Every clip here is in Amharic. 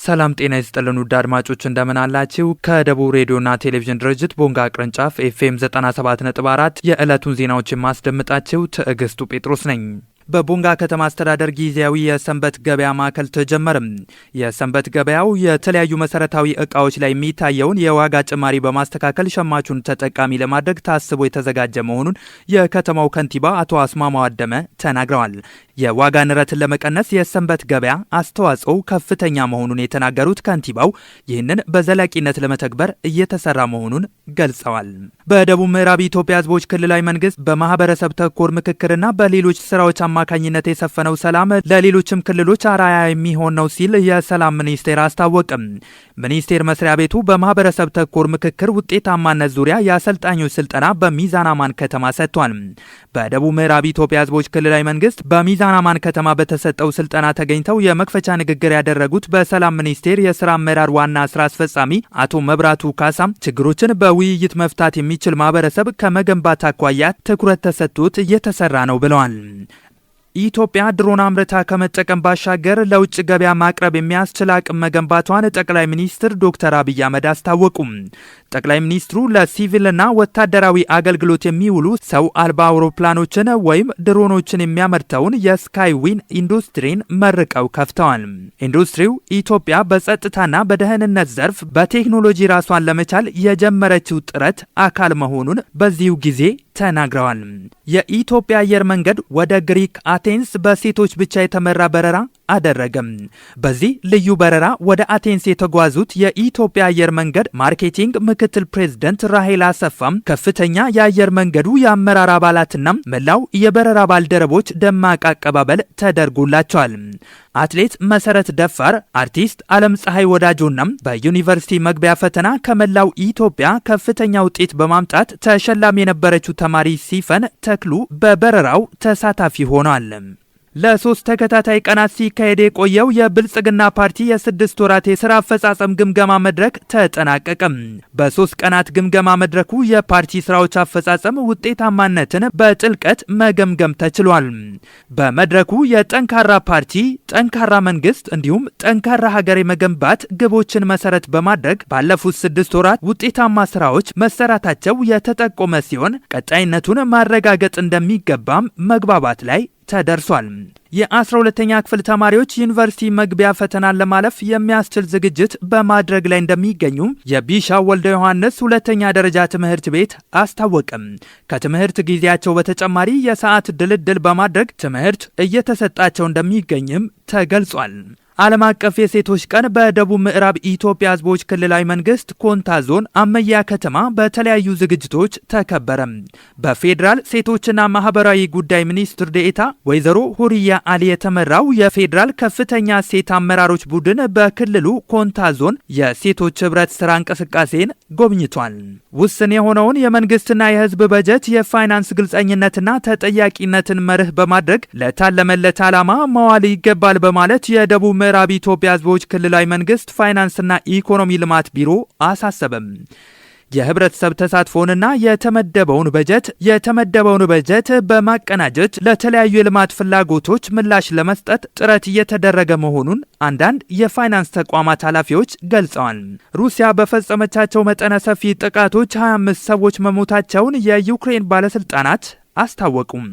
ሰላም ጤና ይስጥልን ውድ አድማጮች እንደምን አላችሁ? ከደቡብ ሬዲዮና ቴሌቪዥን ድርጅት ቦንጋ ቅርንጫፍ ኤፍኤም 97.4 የዕለቱን ዜናዎች የማስደምጣችሁ ትዕግስቱ ጴጥሮስ ነኝ። በቦንጋ ከተማ አስተዳደር ጊዜያዊ የሰንበት ገበያ ማዕከል ተጀመረም። የሰንበት ገበያው የተለያዩ መሰረታዊ ዕቃዎች ላይ የሚታየውን የዋጋ ጭማሪ በማስተካከል ሸማቹን ተጠቃሚ ለማድረግ ታስቦ የተዘጋጀ መሆኑን የከተማው ከንቲባ አቶ አስማማው አደመ ተናግረዋል። የዋጋ ንረትን ለመቀነስ የሰንበት ገበያ አስተዋጽኦ ከፍተኛ መሆኑን የተናገሩት ከንቲባው ይህንን በዘላቂነት ለመተግበር እየተሰራ መሆኑን ገልጸዋል። በደቡብ ምዕራብ ኢትዮጵያ ሕዝቦች ክልላዊ መንግስት በማህበረሰብ ተኮር ምክክርና በሌሎች ስራዎች አማካኝነት የሰፈነው ሰላም ለሌሎችም ክልሎች አርአያ የሚሆን ነው ሲል የሰላም ሚኒስቴር አስታወቀም። ሚኒስቴር መስሪያ ቤቱ በማህበረሰብ ተኮር ምክክር ውጤታማነት ዙሪያ የአሰልጣኞች ስልጠና በሚዛን አማን ከተማ ሰጥቷል። በደቡብ ምዕራብ ኢትዮጵያ ሕዝቦች ክልላዊ መንግስት በሚዛን አማን ከተማ በተሰጠው ስልጠና ተገኝተው የመክፈቻ ንግግር ያደረጉት በሰላም ሚኒስቴር የስራ አመራር ዋና ስራ አስፈጻሚ አቶ መብራቱ ካሳም ችግሮችን በውይይት መፍታት የሚችል ማህበረሰብ ከመገንባት አኳያ ትኩረት ተሰጥቶት እየተሰራ ነው ብለዋል። ኢትዮጵያ ድሮን አምርታ ከመጠቀም ባሻገር ለውጭ ገበያ ማቅረብ የሚያስችል አቅም መገንባቷን ጠቅላይ ሚኒስትር ዶክተር አብይ አህመድ አስታወቁም። ጠቅላይ ሚኒስትሩ ለሲቪልና ወታደራዊ አገልግሎት የሚውሉ ሰው አልባ አውሮፕላኖችን ወይም ድሮኖችን የሚያመርተውን የስካይ ዊን ኢንዱስትሪን መርቀው ከፍተዋል። ኢንዱስትሪው ኢትዮጵያ በጸጥታና በደህንነት ዘርፍ በቴክኖሎጂ ራሷን ለመቻል የጀመረችው ጥረት አካል መሆኑን በዚሁ ጊዜ ተናግረዋል። የኢትዮጵያ አየር መንገድ ወደ ግሪክ አቴንስ በሴቶች ብቻ የተመራ በረራ አደረገም። በዚህ ልዩ በረራ ወደ አቴንስ የተጓዙት የኢትዮጵያ አየር መንገድ ማርኬቲንግ ምክትል ፕሬዝደንት ራሄል አሰፋም ከፍተኛ የአየር መንገዱ የአመራር አባላትና መላው የበረራ ባልደረቦች ደማቅ አቀባበል ተደርጎላቸዋል። አትሌት መሰረት ደፋር፣ አርቲስት ዓለም ፀሐይ ወዳጆና በዩኒቨርሲቲ መግቢያ ፈተና ከመላው ኢትዮጵያ ከፍተኛ ውጤት በማምጣት ተሸላሚ የነበረችው ተማሪ ሲፈን ተክሉ በበረራው ተሳታፊ ሆኗል። ለ3 ተከታታይ ቀናት ሲካሄድ የቆየው የብልጽግና ፓርቲ የ6 ወራት የስራ አፈጻጸም ግምገማ መድረክ ተጠናቀቀ። በ3 ቀናት ግምገማ መድረኩ የፓርቲ ስራዎች አፈጻጸም ውጤታማነትን በጥልቀት መገምገም ተችሏል። በመድረኩ የጠንካራ ፓርቲ፣ ጠንካራ መንግስት እንዲሁም ጠንካራ ሀገር የመገንባት ግቦችን መሰረት በማድረግ ባለፉት 6 ወራት ውጤታማ ስራዎች መሰራታቸው የተጠቆመ ሲሆን ቀጣይነቱን ማረጋገጥ እንደሚገባም መግባባት ላይ ተደርሷል። የ12ኛ ክፍል ተማሪዎች ዩኒቨርሲቲ መግቢያ ፈተናን ለማለፍ የሚያስችል ዝግጅት በማድረግ ላይ እንደሚገኙ የቢሻው ወልደ ዮሐንስ ሁለተኛ ደረጃ ትምህርት ቤት አስታወቀም። ከትምህርት ጊዜያቸው በተጨማሪ የሰዓት ድልድል በማድረግ ትምህርት እየተሰጣቸው እንደሚገኝም ተገልጿል። ዓለም አቀፍ የሴቶች ቀን በደቡብ ምዕራብ ኢትዮጵያ ሕዝቦች ክልላዊ መንግስት ኮንታ ዞን አመያ ከተማ በተለያዩ ዝግጅቶች ተከበረ። በፌዴራል ሴቶችና ማህበራዊ ጉዳይ ሚኒስትር ዴኤታ ወይዘሮ ሁሪያ አሊ የተመራው የፌዴራል ከፍተኛ ሴት አመራሮች ቡድን በክልሉ ኮንታ ዞን የሴቶች ህብረት ስራ እንቅስቃሴን ጎብኝቷል። ውስን የሆነውን የመንግስትና የህዝብ በጀት የፋይናንስ ግልጸኝነትና ተጠያቂነትን መርህ በማድረግ ለታለመለት ዓላማ መዋል ይገባል በማለት የደቡብ ምዕራብ ኢትዮጵያ ሕዝቦች ክልላዊ መንግስት ፋይናንስና ኢኮኖሚ ልማት ቢሮ አሳሰበም። የህብረተሰብ ተሳትፎንና የተመደበውን በጀት በማቀናጀት ለተለያዩ የልማት ፍላጎቶች ምላሽ ለመስጠት ጥረት እየተደረገ መሆኑን አንዳንድ የፋይናንስ ተቋማት ኃላፊዎች ገልጸዋል። ሩሲያ በፈጸመቻቸው መጠነ ሰፊ ጥቃቶች 25 ሰዎች መሞታቸውን የዩክሬን ባለስልጣናት አስታወቁም።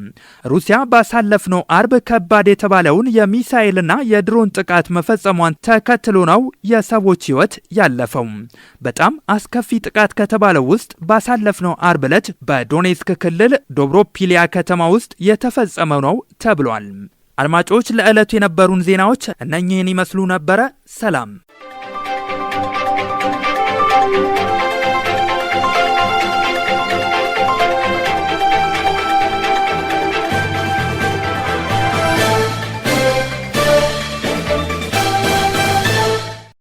ሩሲያ ባሳለፍነው አርብ ከባድ የተባለውን የሚሳኤልና የድሮን ጥቃት መፈጸሟን ተከትሎ ነው የሰዎች ህይወት ያለፈው። በጣም አስከፊ ጥቃት ከተባለው ውስጥ ባሳለፍነው አርብ ዕለት በዶኔትስክ ክልል ዶብሮፒሊያ ከተማ ውስጥ የተፈጸመው ነው ተብሏል። አድማጮች ለዕለቱ የነበሩን ዜናዎች እነኚህን ይመስሉ ነበረ። ሰላም።